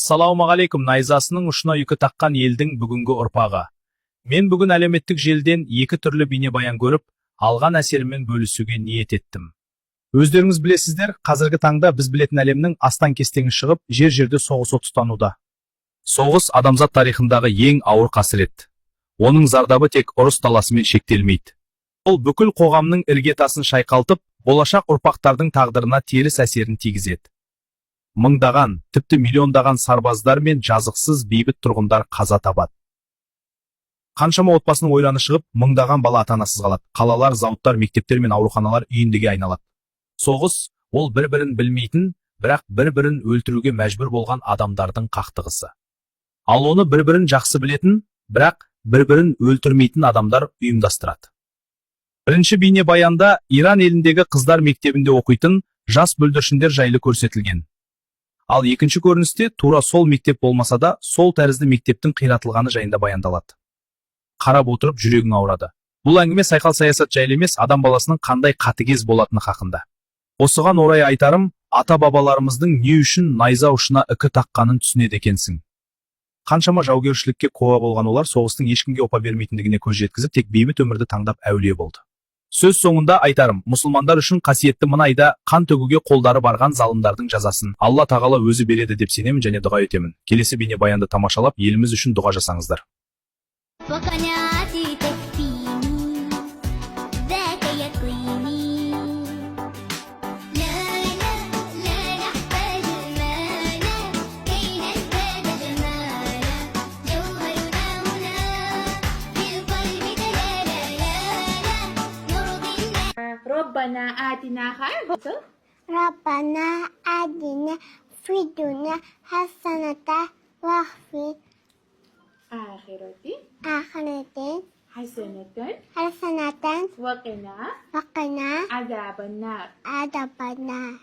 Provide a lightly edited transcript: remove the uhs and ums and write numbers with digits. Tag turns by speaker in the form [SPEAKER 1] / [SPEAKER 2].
[SPEAKER 1] Ассалаумағалейкум, найзасының ұшына үкі таққан елдің бүгінгі ұрпағы. Мен бүгін әлеуметтік желден екі түрлі бейнебаян көріп, алған әсеріммен бөлісуге ниет еттім. Өздеріңіз білесіздер, қазіргі таңда біз білетін әлемнің астан-кестеңі шығып, жер-жерде соғыс оттануда. Соғыс адамзат тарихындағы ең ауыр қасірет. Оның зардабы тек ұрыс даласымен шектелмейді. Ол бүкіл қоғамның іргетасын шайқалтып, болашақ ұрпақтардың тағдырына теріс әсерін тигізеді. Мыңдаған, тіпті миллиондаған сарбаздар мен жазықсыз бейбіт тұрғындар қаза табады. Қаншама отбасының ойланы шығып, мыңдаған бала ата-анасыз қалады. Қалалар, зауыттар, мектептер мен ауруханалар үйіндіге айналады. Соғыс ол бір-бірін білмейтін, бірақ бір-бірін өлтіруге мәжбүр болған адамдардың қақтығысы. Ал оны бір-бірін жақсы білетін, бірақ бір-бірін өлтірмейтін адамдар ұйымдастырады. Бірінші бейнебаянда Иран еліндегі қыздар мектебінде оқитын жас бүлдіршіндер жайлы көрсетілген. Ал екінші көріністе тура сол мектеп болмаса да, сол тәрізді мектептің қиратылғаны жайында баяндалады. Қарап отырып жүрегің ауырады. Бұл әңгіме сайқал саясат жайлы емес, адам баласының қандай қатыгез болатыны хақында. Осыған орай айтарым, ата-бабаларымыздың не үшін найза ұшына үкі таққанын түсінеді екенсің. Қаншама жаугершілікке куә болған олар соғыстың ешкімге опа бермейтіндігіне көз жеткізіп, тек бейбіт өмірді таңдап әулие болды. Сөз соңында айтарым, мұсылмандар үшін қасиетті мына айда қан төгуге қолдары барған залымдардың жазасын Алла тағала өзі береді деп сенемін және дұға етемін. Келесі бейнебаянды тамашалап, еліміз үшін дұға жасаңыздар.
[SPEAKER 2] ربنا آتنا خير
[SPEAKER 3] ربنا آتنا في الدنيا حسنة وفي
[SPEAKER 2] الآخرة حسنة وقنا
[SPEAKER 3] حسنة
[SPEAKER 2] عذاب النار
[SPEAKER 3] عذاب النار